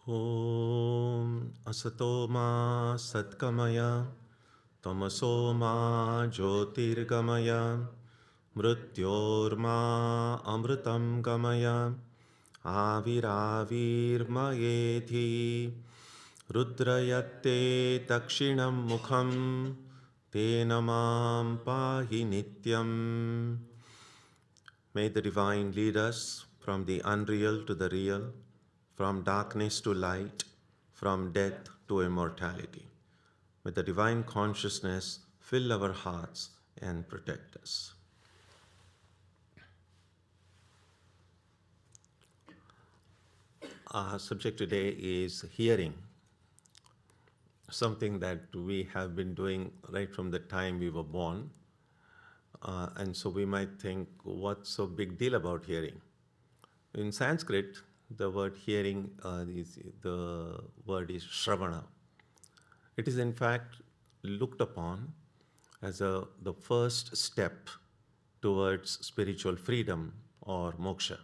Om Asato Ma Satkamaya Tamaso Ma Jyotirgamaya Mrityorma Amritam Gamaya Aviravirmayeti Rudrayate Dakshinam Mukham Tenamam Pahi Nityam. May the Divine lead us from the unreal to the real, from darkness to light, from death to immortality. May the Divine Consciousness fill our hearts and protect us. Our subject today is hearing, something that we have been doing right from the time we were born. And so we might think, what's so big deal about hearing? In Sanskrit, the word hearing, the word is Śravaṇa. It is in fact looked upon as the first step towards spiritual freedom or moksha.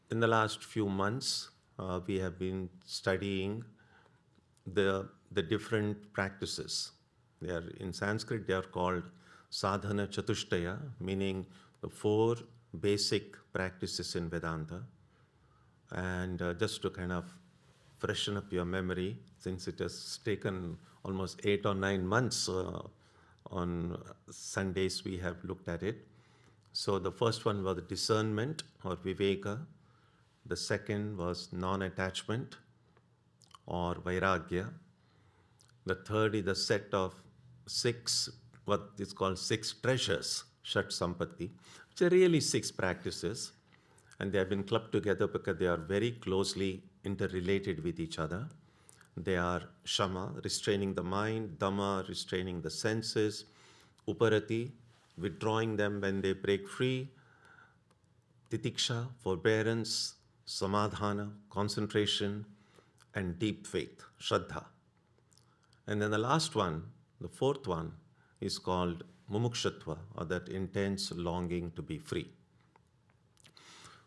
In the last few months, we have been studying the different practices. In Sanskrit, they are called sadhana chatushtaya, meaning the four basic practices in Vedanta. And just to kind of freshen up your memory, since it has taken almost 8 or 9 months, on Sundays we have looked at it. So the first one was discernment or viveka. The second was non-attachment or vairagya. The third is the set of 6, what is called 6 treasures, Shat Sampatti, which are really 6 practices, and they have been clubbed together because they are very closely interrelated with each other. They are Shama, restraining the mind; Dhamma, restraining the senses; Uparati, withdrawing them when they break free; Titiksha, forbearance; Samadhana, concentration; and deep faith, Shraddha. And then the last one, the fourth one, is called mumukshatva, or that intense longing to be free.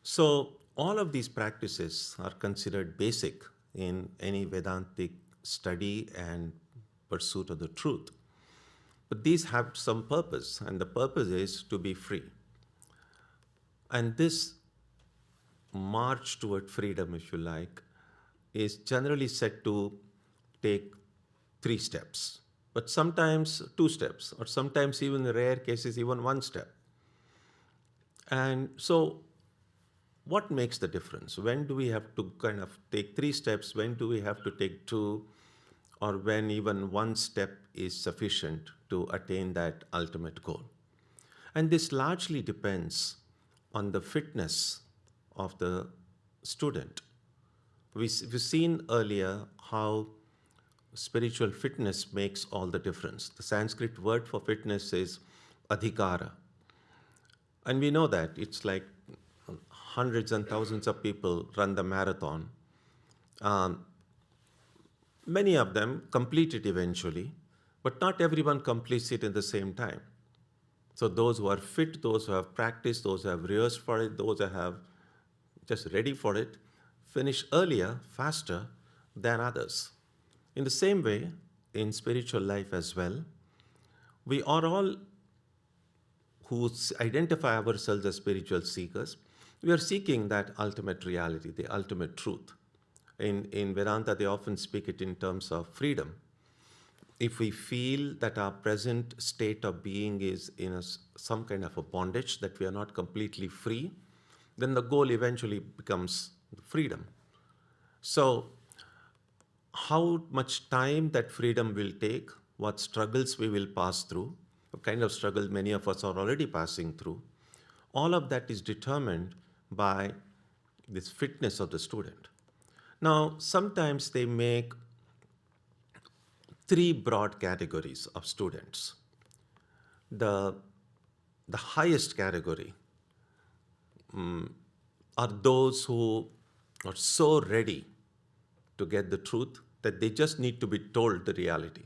So all of these practices are considered basic in any Vedantic study and pursuit of the truth. But these have some purpose, and the purpose is to be free. And this march toward freedom, if you like, is generally said to take 3 steps, but sometimes 2 steps, or sometimes even in rare cases, even 1 step. And so what makes the difference? When do we have to kind of take 3 steps? When do we have to take 2? Or when even 1 step is sufficient to attain that ultimate goal? And this largely depends on the fitness of the student. We've seen earlier how spiritual fitness makes all the difference. The Sanskrit word for fitness is adhikara. And we know that it's like hundreds and thousands of people run the marathon. Many of them complete it eventually, but not everyone completes it in the same time. So those who are fit, those who have practiced, those who have rehearsed for it, those who have just ready for it, finish earlier, faster than others. In the same way, in spiritual life as well, we are all who identify ourselves as spiritual seekers, we are seeking that ultimate reality, the ultimate truth. In Vedanta, they often speak it in terms of freedom. If we feel that our present state of being is in some kind of a bondage, that we are not completely free, then the goal eventually becomes freedom. So how much time that freedom will take, what struggles we will pass through, what kind of struggles many of us are already passing through, all of that is determined by this fitness of the student. Now, sometimes they make 3 broad categories of students. The highest category are those who are so ready to get the truth that they just need to be told the reality.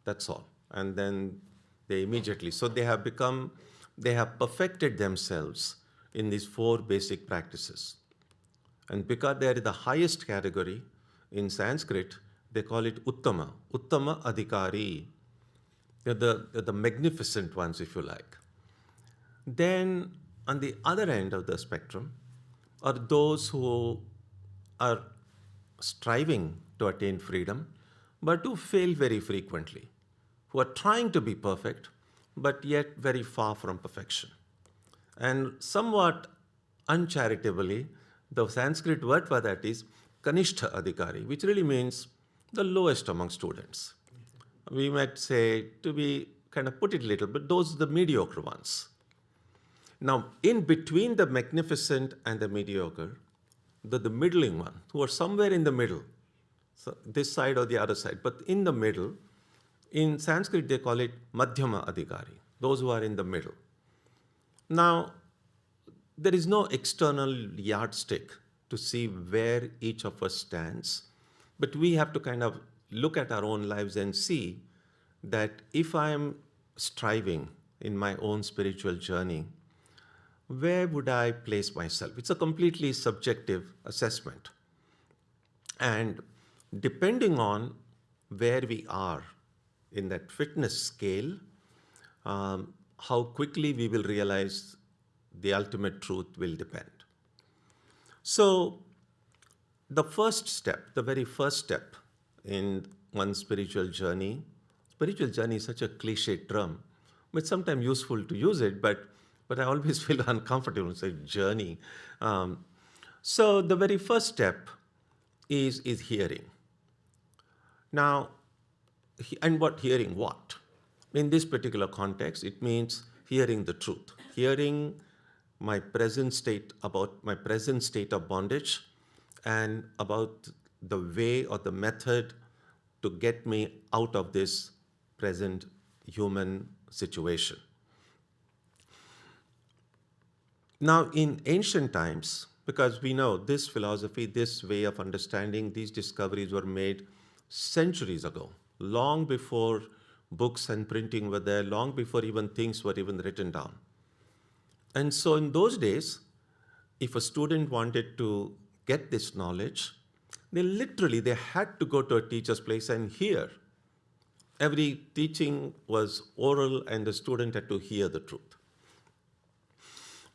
That's all. And then they immediately, so they have perfected themselves in these 4 basic practices. And because they are the highest category in Sanskrit, they call it Uttama, Uttama Adhikari. They're the magnificent ones, if you like. Then, on the other end of the spectrum, are those who are striving to attain freedom, but who fail very frequently, who are trying to be perfect, but yet very far from perfection. And somewhat uncharitably, the Sanskrit word for that is Kanishtha Adhikari, which really means the lowest among students. We might say, to be kind of put it a little, but those are the mediocre ones. Now, in between the magnificent and the mediocre, the middling one, who are somewhere in the middle, so this side or the other side, but in the middle, in Sanskrit they call it Madhyama Adhikari, those who are in the middle. Now, there is no external yardstick to see where each of us stands, but we have to kind of look at our own lives and see that if I am striving in my own spiritual journey, where would I place myself? It's a completely subjective assessment. And depending on where we are in that fitness scale, how quickly we will realize the ultimate truth will depend. So, the first step, the very first step in one's spiritual journey is such a cliche term, but it's sometimes useful to use it, but I always feel uncomfortable when I say journey. So the very first step is hearing. Now, and what hearing what? In this particular context, it means hearing the truth, hearing my present state about my present state of bondage and about the way or the method to get me out of this present human situation. Now, in ancient times, because we know this philosophy, this way of understanding, these discoveries were made centuries ago, long before books and printing were there, long before even things were even written down. And so in those days, if a student wanted to get this knowledge, they had to go to a teacher's place and hear. Every teaching was oral and the student had to hear the truth.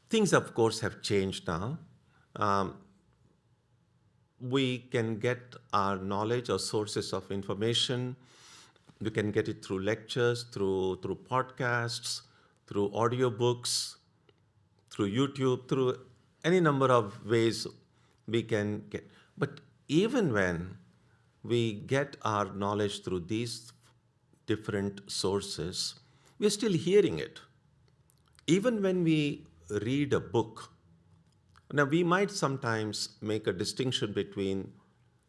Things, of course, have changed now. We can get our knowledge or sources of information. We can get it through lectures, through podcasts, through audiobooks, through YouTube, through any number of ways we can get. But even when we get our knowledge through these different sources, we're still hearing it. Even when we read a book, now we might sometimes make a distinction between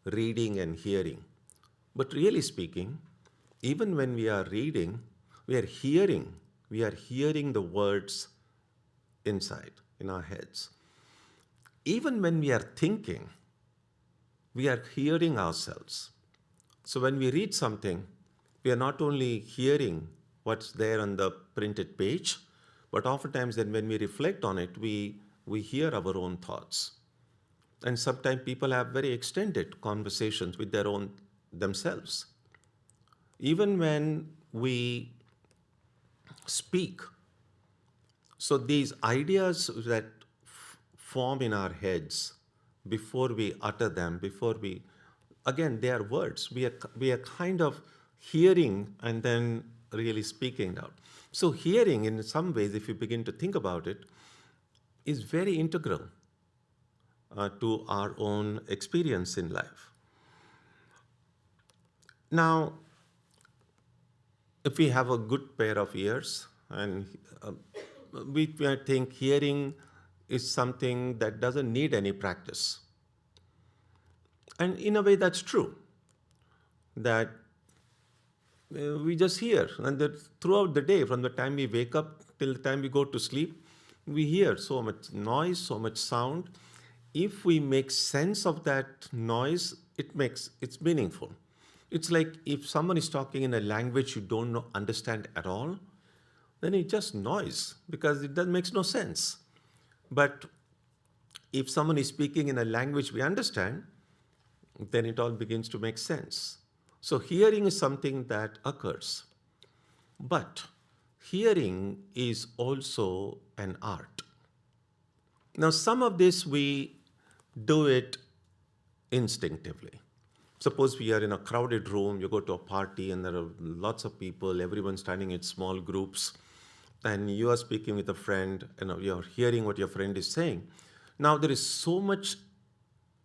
reading and hearing. But really speaking, even when we are reading, we are hearing the words inside, in our heads. Even when we are thinking, we are hearing ourselves. So when we read something, we are not only hearing what's there on the printed page, but oftentimes then when we reflect on it, we hear our own thoughts. And sometimes people have very extended conversations with themselves. Even when we speak, so these ideas that form in our heads before we utter them, again, they are words. We are kind of hearing and then really speaking out. So hearing, in some ways, if you begin to think about it, is very integral to our own experience in life. Now, if we have a good pair of ears, and we might think hearing is something that doesn't need any practice. And in a way, that's true. That we just hear, and that throughout the day, from the time we wake up till the time we go to sleep, we hear so much noise, so much sound. If we make sense of that noise, it's meaningful. It's like if someone is talking in a language you don't understand at all, then it's just noise, because makes no sense. But If someone is speaking in a language we understand, then it all begins to make sense. So hearing is something that occurs. But hearing is also an art. Now, some of this we do it instinctively. Suppose we are in a crowded room, you go to a party and there are lots of people, everyone standing in small groups, and you are speaking with a friend and you're hearing what your friend is saying. Now, there is so much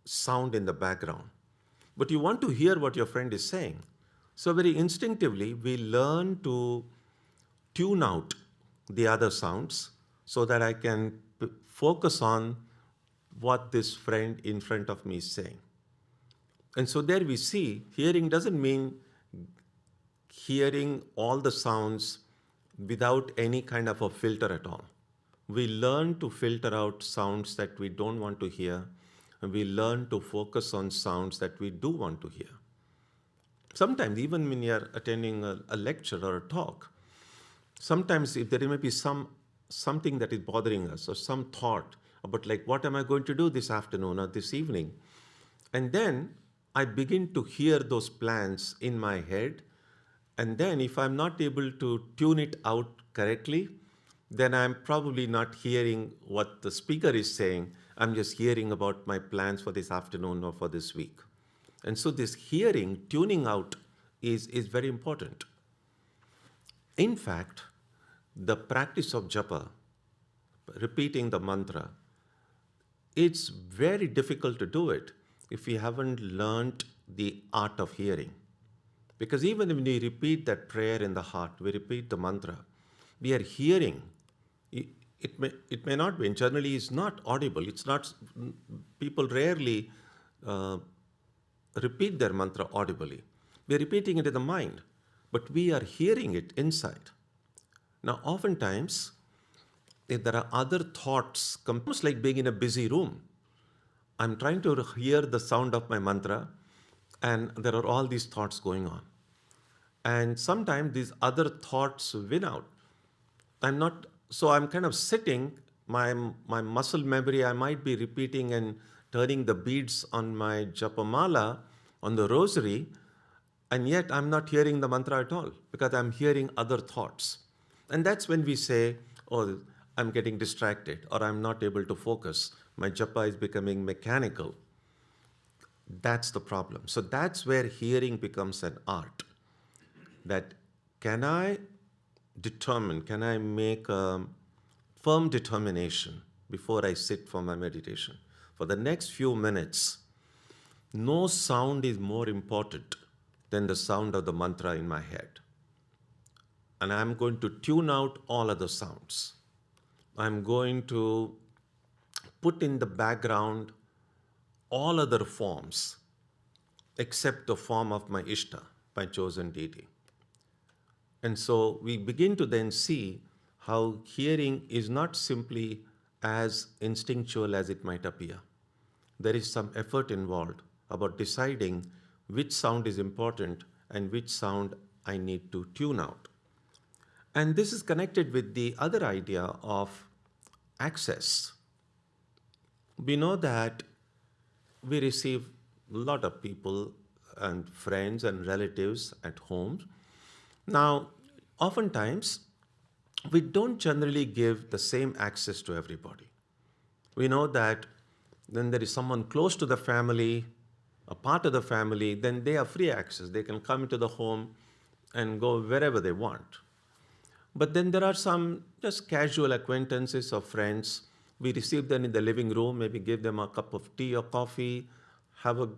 sound in the background, but you want to hear what your friend is saying. So very instinctively, we learn to tune out the other sounds so that I can focus on what this friend in front of me is saying. And so there we see, hearing doesn't mean hearing all the sounds without any kind of a filter at all. We learn to filter out sounds that we don't want to hear, and we learn to focus on sounds that we do want to hear. Sometimes, even when you're attending a lecture or a talk, sometimes if there may be something that is bothering us or some thought about like, what am I going to do this afternoon or this evening? And then I begin to hear those plans in my head. And then if I'm not able to tune it out correctly, then I'm probably not hearing what the speaker is saying. I'm just hearing about my plans for this afternoon or for this week. And so this hearing, tuning out is very important. In fact, the practice of japa, repeating the mantra, it's very difficult to do it if we haven't learned the art of hearing. Because even when we repeat that prayer in the heart, we repeat the mantra, we are hearing. It may not be, and generally it's not audible. It's not, people rarely repeat their mantra audibly. We're repeating it in the mind, but we are hearing it inside. Now, oftentimes, if there are other thoughts, almost like being in a busy room, I'm trying to hear the sound of my mantra, and there are all these thoughts going on. And sometimes these other thoughts win out. So I'm kind of sitting, my muscle memory, I might be repeating and turning the beads on my japamala, on the rosary, and yet I'm not hearing the mantra at all because I'm hearing other thoughts. And that's when we say, oh, I'm getting distracted or I'm not able to focus. My japa is becoming mechanical. That's the problem. So that's where hearing becomes an art. That can I make a firm determination before I sit for my meditation? For the next few minutes, no sound is more important than the sound of the mantra in my head. And I'm going to tune out all other sounds. I'm going to put in the background all other forms except the form of my Ishta, my chosen deity. And so we begin to then see how hearing is not simply as instinctual as it might appear. There is some effort involved about deciding which sound is important and which sound I need to tune out. And this is connected with the other idea of access. We know that we receive a lot of people and friends and relatives at home. Now, oftentimes, we don't generally give the same access to everybody. We know that when there is someone close to the family, a part of the family, then they have free access. They can come into the home and go wherever they want. But then there are some just casual acquaintances or friends. We receive them in the living room, maybe give them a cup of tea or coffee, have a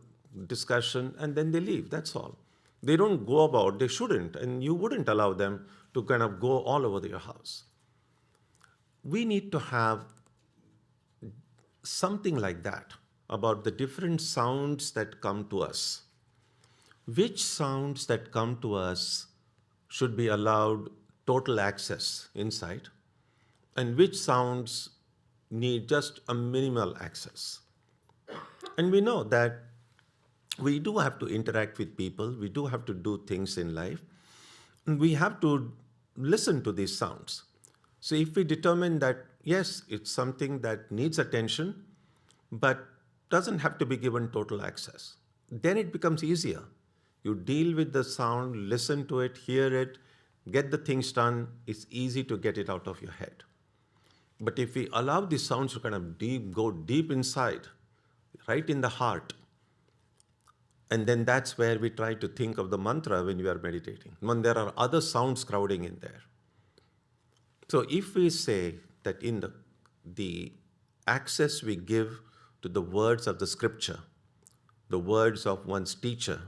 discussion, and then they leave. That's all. They don't go about, they shouldn't, and you wouldn't allow them to kind of go all over your house. We need to have something like that about the different sounds that come to us. Which sounds that come to us should be allowed total access inside, and which sounds need just a minimal access. And we know that we do have to interact with people, we do have to do things in life, and we have to listen to these sounds. So if we determine that, yes, it's something that needs attention, but doesn't have to be given total access. Then it becomes easier. You deal with the sound, listen to it, hear it, get the things done. It's easy to get it out of your head. But if we allow these sounds to kind of go deep inside, right in the heart, and then that's where we try to think of the mantra when we are meditating, when there are other sounds crowding in there. So if we say that in the access we give to the words of the scripture, the words of one's teacher,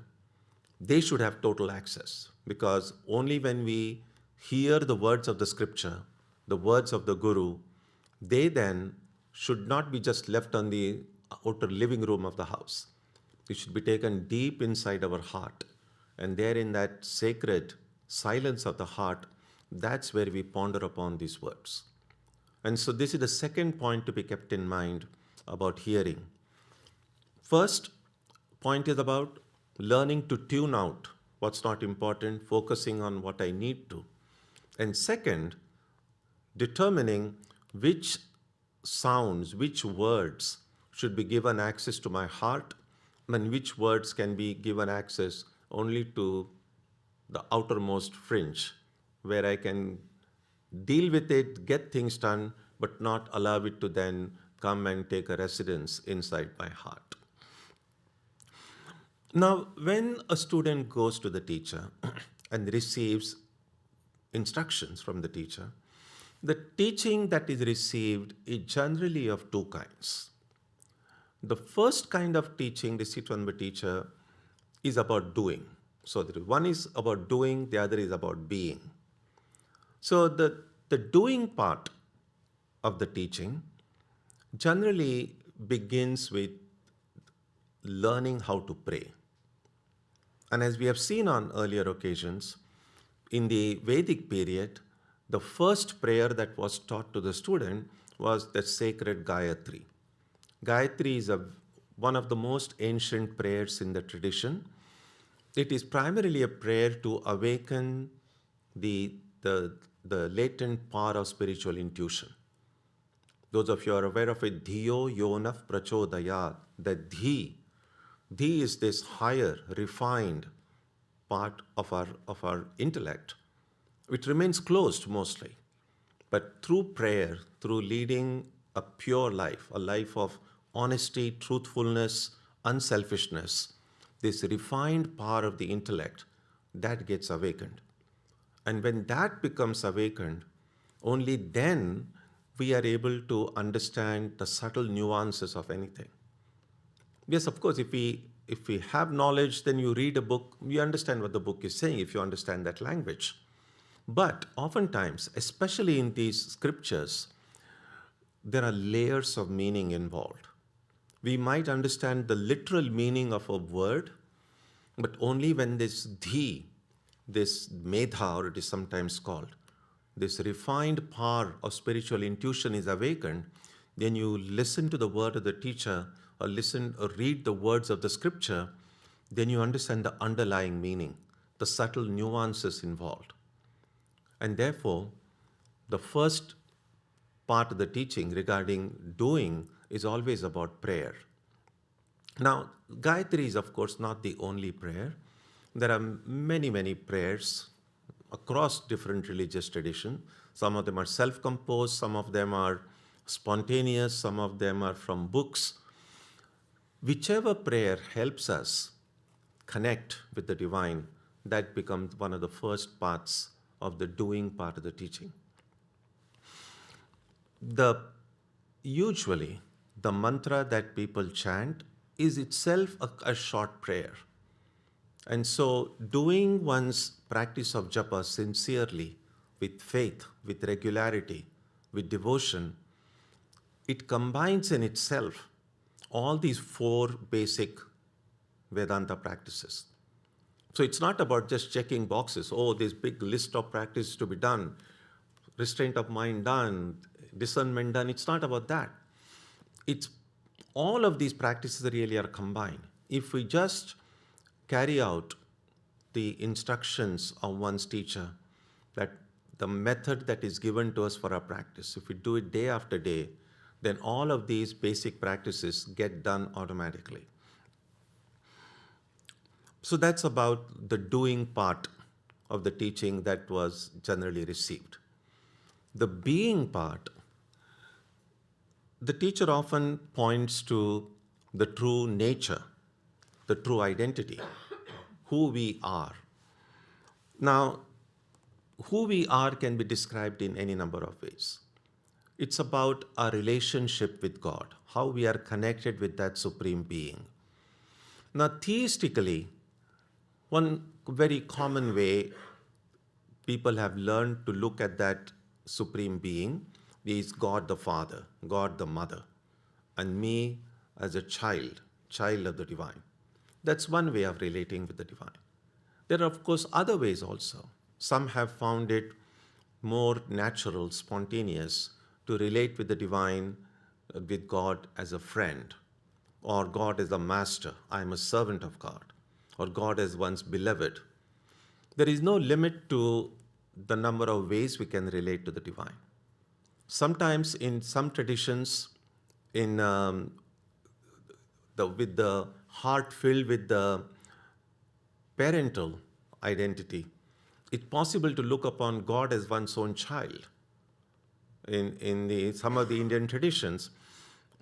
they should have total access, because only when we hear the words of the scripture, the words of the guru, they then should not be just left on the outer living room of the house. It should be taken deep inside our heart. And there in that sacred silence of the heart, that's where we ponder upon these words. And so this is the second point to be kept in mind about hearing. First point is about learning to tune out what's not important, focusing on what I need to. And second, determining which sounds, which words should be given access to my heart, and which words can be given access only to the outermost fringe, where I can deal with it, get things done, but not allow it to then come and take a residence inside my heart. Now, when a student goes to the teacher and receives instructions from the teacher, the teaching that is received is generally of two kinds. The first kind of teaching received from the teacher is about doing. So one is about doing, the other is about being. So the doing part of the teaching generally begins with learning how to pray. And as we have seen on earlier occasions, in the Vedic period, the first prayer that was taught to the student was the sacred Gayatri. Gayatri is one of the most ancient prayers in the tradition. It is primarily a prayer to awaken the latent power of spiritual intuition. Those of you are aware of it, Dhiyo Yonaf Prachodayat. The Dhi is this higher, refined part of our intellect. It remains closed mostly. But through prayer, through leading a pure life, a life of honesty, truthfulness, unselfishness, this refined power of the intellect, that gets awakened. And when that becomes awakened, only then we are able to understand the subtle nuances of anything. Yes, of course, if we have knowledge, then you read a book, you understand what the book is saying if you understand that language. But oftentimes, especially in these scriptures, there are layers of meaning involved. We might understand the literal meaning of a word, but only when this dhi, this medha, or it is sometimes called, this refined power of spiritual intuition is awakened, then you listen to the word of the teacher or read the words of the scripture, then you understand the underlying meaning, the subtle nuances involved. And therefore, the first part of the teaching regarding doing is always about prayer. Now, Gayatri is, of course, not the only prayer. There are many, many prayers across different religious traditions. Some of them are self-composed, some of them are spontaneous, some of them are from books. Whichever prayer helps us connect with the divine, that becomes one of the first parts of the doing part of the teaching. Usually, the mantra that people chant is itself a short prayer. And so doing one's practice of japa sincerely, with faith, with regularity, with devotion, it combines in itself all these four basic Vedanta practices. So it's not about just checking boxes. Oh, this big list of practices to be done, restraint of mind done, discernment done. It's not about that. It's all of these practices really are combined. If we just carry out the instructions of one's teacher, that the method that is given to us for our practice, if we do it day after day, then all of these basic practices get done automatically. So that's about the doing part of the teaching that was generally received. The being part, the teacher often points to the true nature, the true identity, who we are. Now, who we are can be described in any number of ways. It's about our relationship with God, how we are connected with that Supreme Being. Now, theistically, one very common way people have learned to look at that Supreme Being is God the Father, God the Mother, and me as a child of the Divine. That's one way of relating with the Divine. There are, of course, other ways also. Some have found it more natural, spontaneous, to relate with the Divine, with God as a friend, or God as a master, I am a servant of God, or God as one's beloved. There is no limit to the number of ways we can relate to the Divine. Sometimes in some traditions, with the heart filled with the parental identity, it's possible to look upon God as one's own child. In some of the Indian traditions,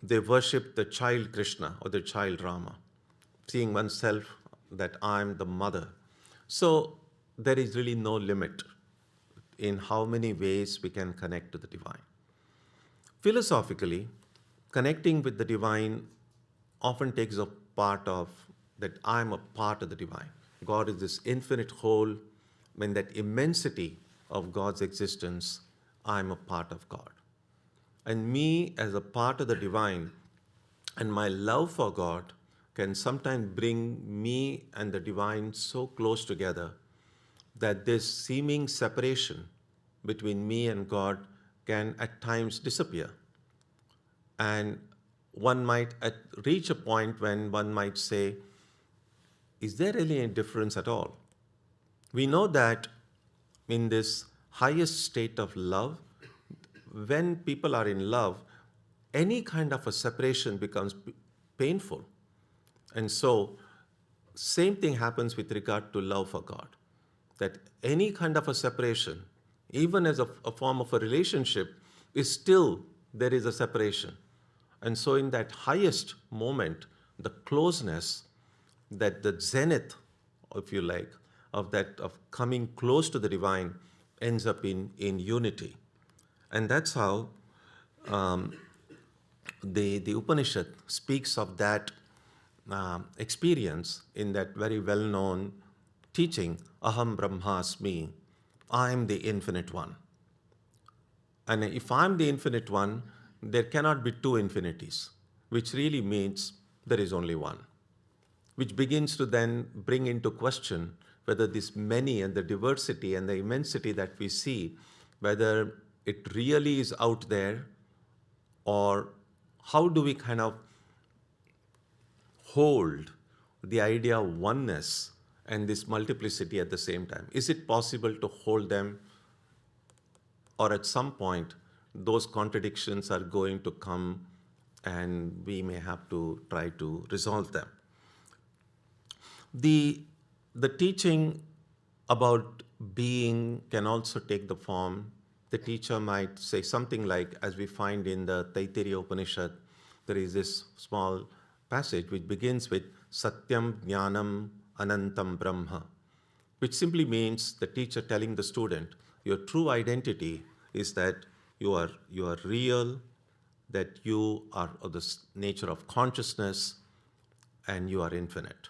they worship the child Krishna or the child Rama, seeing oneself that I'm the mother. So there is really no limit in how many ways we can connect to the Divine. Philosophically, connecting with the Divine often takes a part of that I'm a part of the Divine. God is this infinite whole. When that immensity of God's existence, I'm a part of God. And me as a part of the Divine and my love for God can sometimes bring me and the Divine so close together that this seeming separation between me and God can at times disappear. And one might reach a point when one might say, is there really any difference at all? We know that in this highest state of love, when people are in love, any kind of a separation becomes painful. And so, same thing happens with regard to love for God. That any kind of a separation, even as a form of a relationship, is still, there is a separation. And so in that highest moment, the closeness, that the zenith, if you like, of coming close to the Divine ends up in unity. And that's how the Upanishad speaks of that experience in that very well-known teaching, Aham Brahmasmi, I am the Infinite One. And if I'm the Infinite One, there cannot be two infinities, which really means there is only one, which begins to then bring into question whether this many and the diversity and the immensity that we see, whether it really is out there, or how do we kind of hold the idea of oneness and this multiplicity at the same time? Is it possible to hold them, or at some point those contradictions are going to come and we may have to try to resolve them? The teaching about being can also take the form, the teacher might say something like, as we find in the Taittiriya Upanishad, there is this small passage which begins with Satyam Jnanam Anantam Brahma, which simply means the teacher telling the student, your true identity is that you are real, that you are of the nature of consciousness, and you are infinite.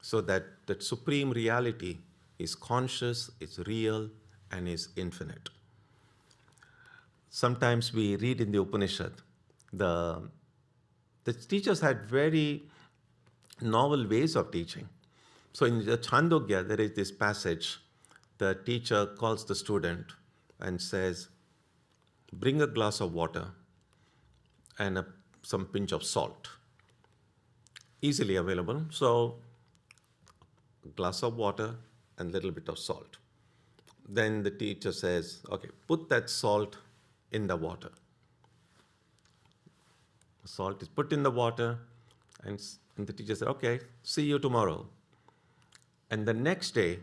So that supreme reality is conscious, is real, and is infinite. Sometimes we read in the Upanishad, the teachers had very novel ways of teaching. So in the Chandogya, there is this passage, the teacher calls the student and says, bring a glass of water and some pinch of salt. Easily available. So a glass of water and a little bit of salt. Then the teacher says, okay, put that salt in the water. The salt is put in the water, and the teacher said, okay, see you tomorrow. And the next day,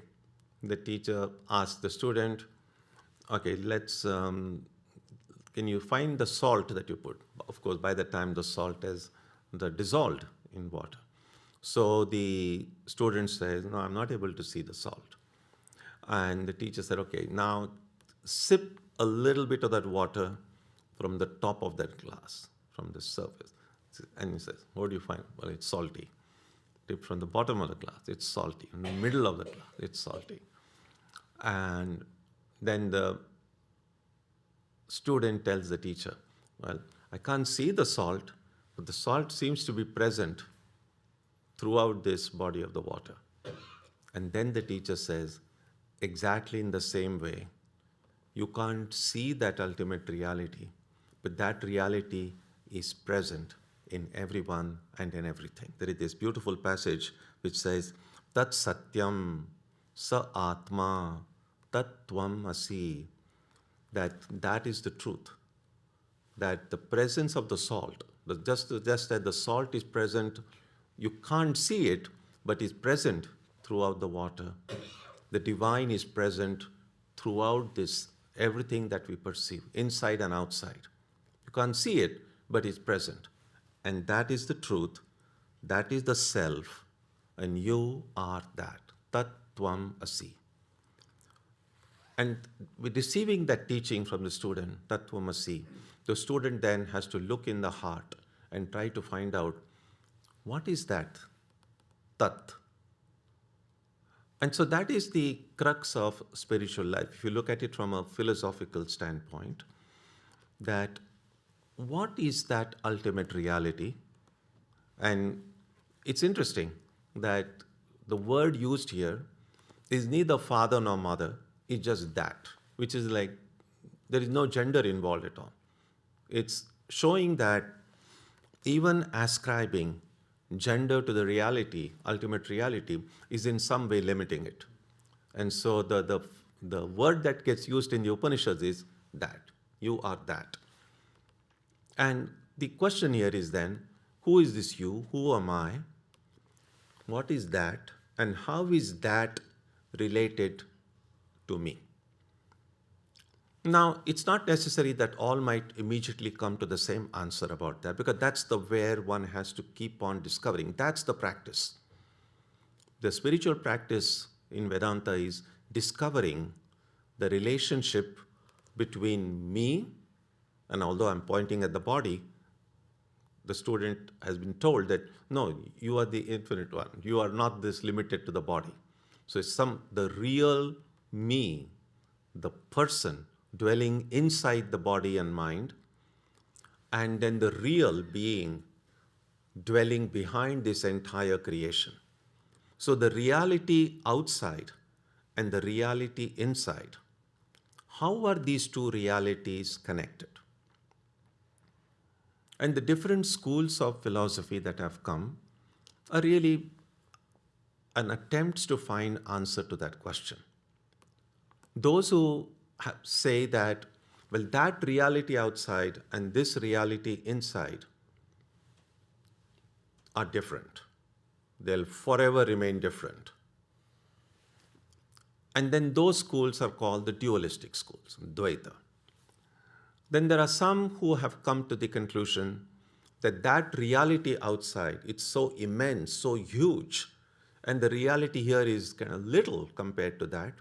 the teacher asked the student, okay, can you find the salt that you put? Of course, by the time the salt is dissolved in water. So the student says, no, I'm not able to see the salt. And the teacher said, okay, now sip a little bit of that water from the top of that glass, from the surface. And he says, what do you find? Well, it's salty. Dip from the bottom of the glass, it's salty. In the middle of the glass, it's salty. And then the student tells the teacher, well, I can't see the salt, but the salt seems to be present throughout this body of the water. And then the teacher says, exactly in the same way, you can't see that ultimate reality, but that reality is present in everyone and in everything. There is this beautiful passage which says, Tat Satyam Sa Atma Tat Tvam Asi. That is the truth. That the presence of the salt, just that the salt is present, you can't see it, but is present throughout the water. The divine is present throughout this, everything that we perceive, inside and outside. You can't see it, but it's present. And that is the truth, that is the self, and you are that. Tat Tvam Asi. And with receiving that teaching from the student, Tat Tvam Asi, the student then has to look in the heart and try to find out, what is that Tat? And so that is the crux of spiritual life. If you look at it from a philosophical standpoint, that what is that ultimate reality? And it's interesting that the word used here is neither father nor mother, it's just that, which is like there is no gender involved at all. It's showing that even ascribing gender to the reality, ultimate reality, is in some way limiting it. And so the word that gets used in the Upanishads is that. You are that. And the question here is then, who is this you? Who am I? What is that? And how is that related to me? Now, it's not necessary that all might immediately come to the same answer about that, because that's where one has to keep on discovering. That's the practice. The spiritual practice in Vedanta is discovering the relationship between me, and although I'm pointing at the body, the student has been told that, no, you are the infinite one. You are not this limited to the body. So it's the real me, the person dwelling inside the body and mind, and then the real being dwelling behind this entire creation. So the reality outside and the reality inside, how are these two realities connected? And the different schools of philosophy that have come are really an attempt to find answer to that question. Those who say that, well, that reality outside and this reality inside are different. They'll forever remain different. And then those schools are called the dualistic schools, Dvaita. Then there are some who have come to the conclusion that that reality outside, it's so immense, so huge, and the reality here is kind of little compared to that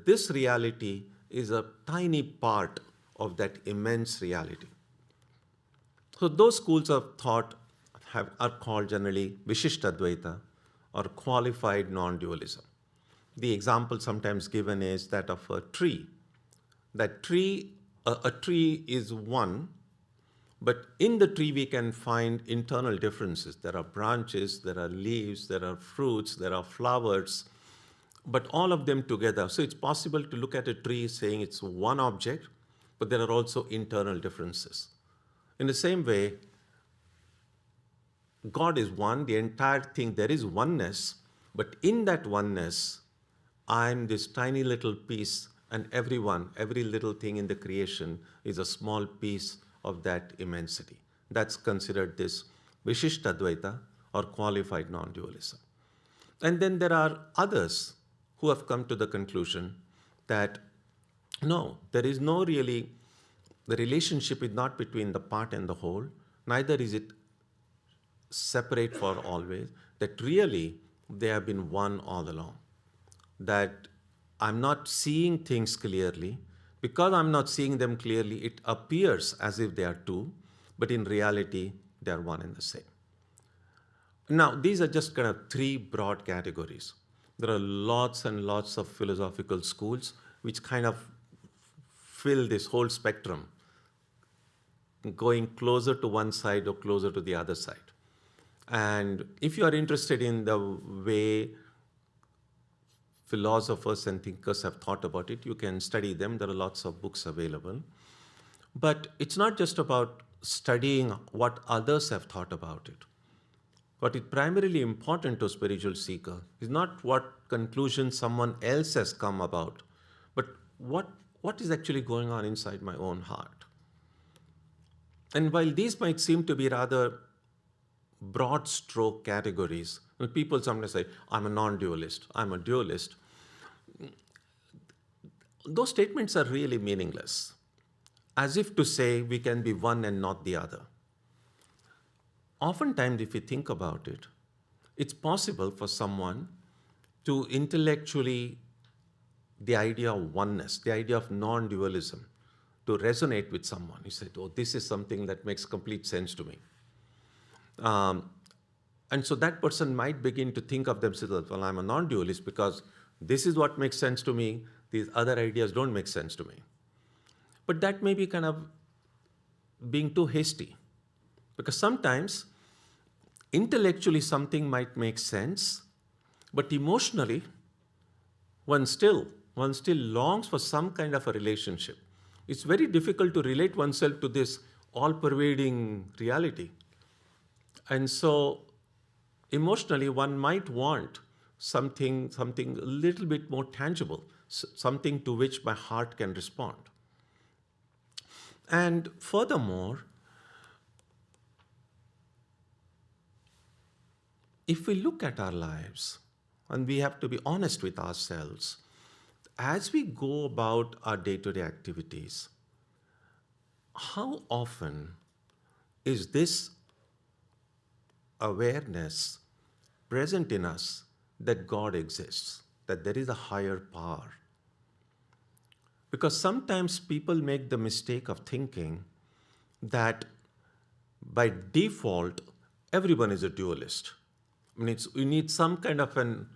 this reality is a tiny part of that immense reality. So those schools of thought are called generally Vishishtadvaita or qualified non-dualism. The example sometimes given is that of a tree. That tree, a tree is one, but in the tree we can find internal differences. There are branches, there are leaves, there are fruits, there are flowers, but all of them together. So it's possible to look at a tree saying it's one object, but there are also internal differences. In the same way, God is one, the entire thing, there is oneness, but in that oneness, I'm this tiny little piece, and every little thing in the creation is a small piece of that immensity. That's considered this Vishishta Advaita or qualified non-dualism. And then there are others who have come to the conclusion that no, there is no really, the relationship is not between the part and the whole, neither is it separate for always, that really they have been one all along. That I'm not seeing things clearly. Because I'm not seeing them clearly, it appears as if they are two, but in reality, they are one and the same. Now, these are just kind of three broad categories. There are lots and lots of philosophical schools which kind of fill this whole spectrum, going closer to one side or closer to the other side. And if you are interested in the way philosophers and thinkers have thought about it, you can study them. There are lots of books available. But it's not just about studying what others have thought about it. What is primarily important to a spiritual seeker is not what conclusion someone else has come about, but what is actually going on inside my own heart. And while these might seem to be rather broad stroke categories, when people sometimes say, I'm a non-dualist, I'm a dualist, those statements are really meaningless, as if to say we can be one and not the other. Oftentimes, if you think about it, it's possible for someone to intellectually, the idea of oneness, the idea of non-dualism, to resonate with someone. You said, oh, this is something that makes complete sense to me. And so that person might begin to think of themselves, well, I'm a non-dualist because this is what makes sense to me. These other ideas don't make sense to me. But that may be kind of being too hasty. Because sometimes intellectually something might make sense, but emotionally one still longs for some kind of a relationship. It's very difficult to relate oneself to this all-pervading reality. And so emotionally one might want something a little bit more tangible, something to which my heart can respond. And furthermore, if we look at our lives, and we have to be honest with ourselves, as we go about our day-to-day activities, how often is this awareness present in us that God exists, that there is a higher power? Because sometimes people make the mistake of thinking that by default, everyone is a dualist. I mean, you need some kind of an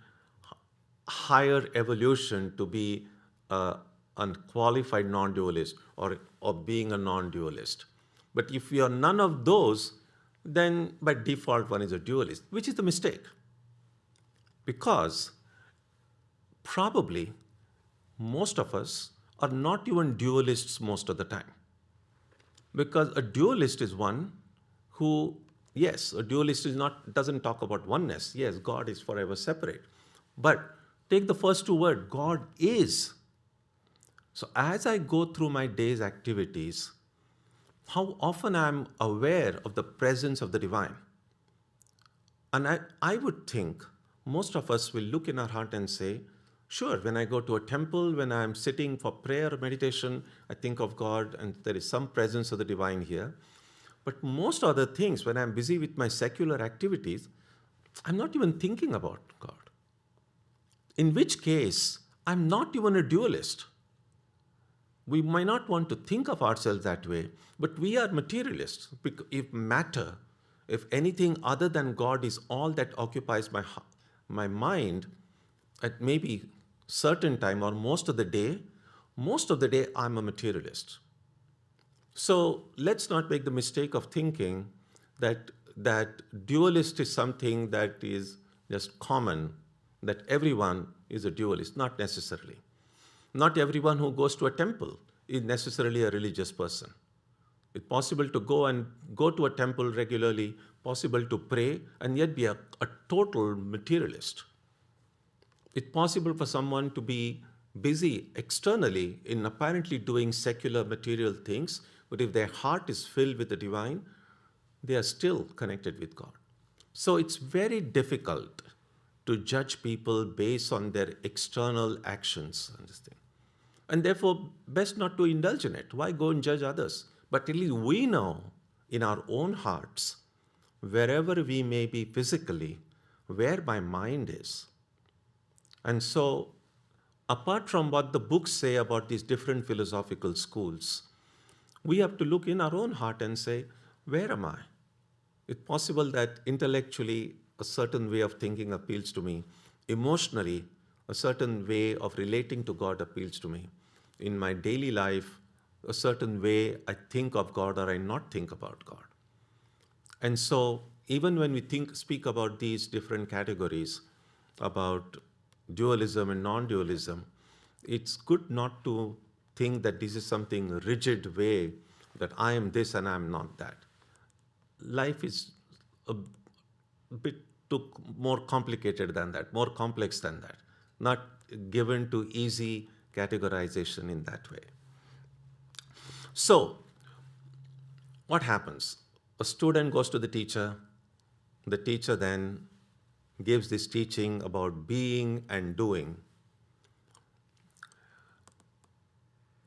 higher evolution to be a unqualified non-dualist or being a non-dualist. But if you are none of those, then by default one is a dualist, which is the mistake. Because probably most of us are not even dualists most of the time. Because a dualist is one who, yes, a dualist doesn't talk about oneness. Yes, God is forever separate. But take the first two words, God is. So as I go through my day's activities, how often I'm aware of the presence of the divine. And I would think most of us will look in our heart and say, sure, when I go to a temple, when I'm sitting for prayer or meditation, I think of God and there is some presence of the divine here. But most other things, when I'm busy with my secular activities, I'm not even thinking about God. In which case, I'm not even a dualist. We might not want to think of ourselves that way, but we are materialists. If matter, if anything other than God is all that occupies my mind, at maybe certain time or most of the day I'm a materialist. So let's not make the mistake of thinking that dualist is something that is just common, that everyone is a dualist. Not necessarily. Not everyone who goes to a temple is necessarily a religious person. It's possible to go to a temple regularly, possible to pray and yet be a total materialist. It's possible for someone to be busy externally in apparently doing secular material things, but if their heart is filled with the divine, they are still connected with God. So it's very difficult to judge people based on their external actions and this thing. And therefore, best not to indulge in it. Why go and judge others? But at least we know in our own hearts, wherever we may be physically, where my mind is. And so, apart from what the books say about these different philosophical schools, we have to look in our own heart and say, where am I? It's possible that intellectually a certain way of thinking appeals to me. Emotionally, a certain way of relating to God appeals to me. In my daily life, a certain way I think of God or I not think about God. And so, even when we speak about these different categories, about dualism and non-dualism, it's good not to think that this is something rigid way, that I am this and I am not that. Life is a bit more complicated than that, more complex than that, not given to easy categorization in that way. So, what happens? A student goes to the teacher then gives this teaching about being and doing.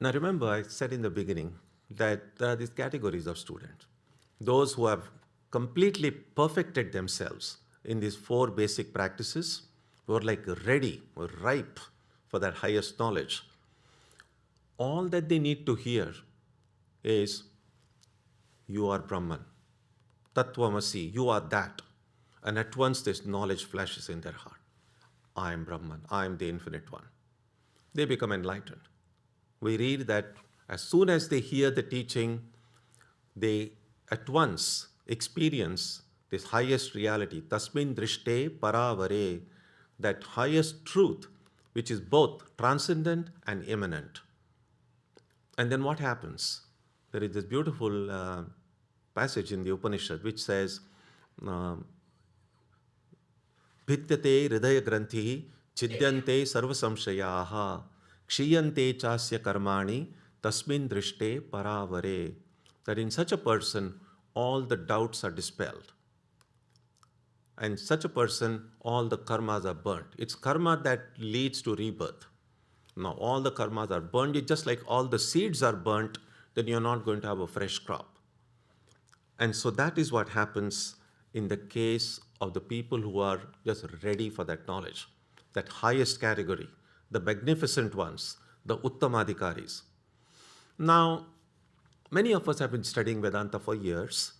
Now remember, I said in the beginning that there are these categories of students. Those who have completely perfected themselves in these 4 basic practices, who are like ready or ripe for that highest knowledge. All that they need to hear is, you are Brahman, Tattvamasi, you are that. And at once this knowledge flashes in their heart. I am Brahman, I am the Infinite One. They become enlightened. We read that as soon as they hear the teaching, they at once experience this highest reality, tasmin drishte paravare, that highest truth, which is both transcendent and immanent. And then what happens? There is this beautiful passage in the Upanishad which says, Bhidyate hridaya granthi chidyante sarva samshayaha kshiyante chasya karmani tasmin drishte paravare. That in such a person, all the doubts are dispelled. And such a person, all the karmas are burnt. It's karma that leads to rebirth. Now, all the karmas are burnt. It's just like all the seeds are burnt, then you're not going to have a fresh crop. And so that is what happens in the case of the people who are just ready for that knowledge, that highest category, the magnificent ones, the Uttamadhikaris. Now, many of us have been studying Vedanta for years.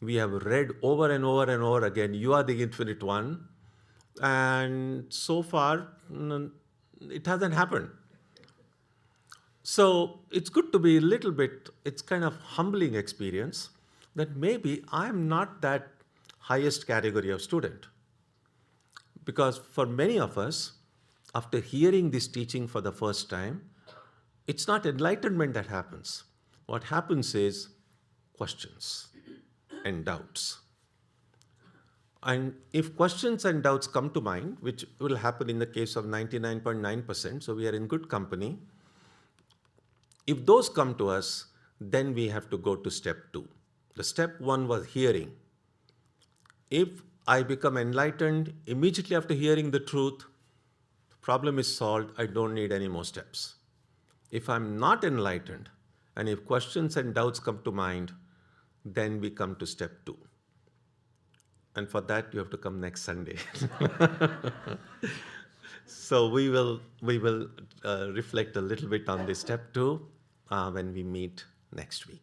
We have read over and over and over again, you are the Infinite One. And so far, it hasn't happened. So it's good to be a little bit, it's kind of humbling experience that maybe I'm not that highest category of student. Because for many of us, after hearing this teaching for the first time, it's not enlightenment that happens. What happens is questions and doubts. And if questions and doubts come to mind, which will happen in the case of 99.9%, so we are in good company, if those come to us, then we have to go to step 2. The step 1 was hearing. If I become enlightened immediately after hearing the truth, the problem is solved, I don't need any more steps. If I'm not enlightened, and if questions and doubts come to mind, then we come to step 2. And for that, you have to come next Sunday. So we will reflect a little bit on this step 2 when we meet next week.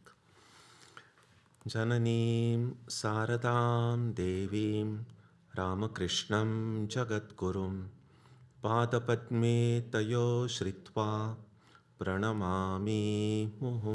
Jananim Saradam Devim Ramakrishnam Jagadgurum Padapadme Tayo Shritva Pranamami Muhu.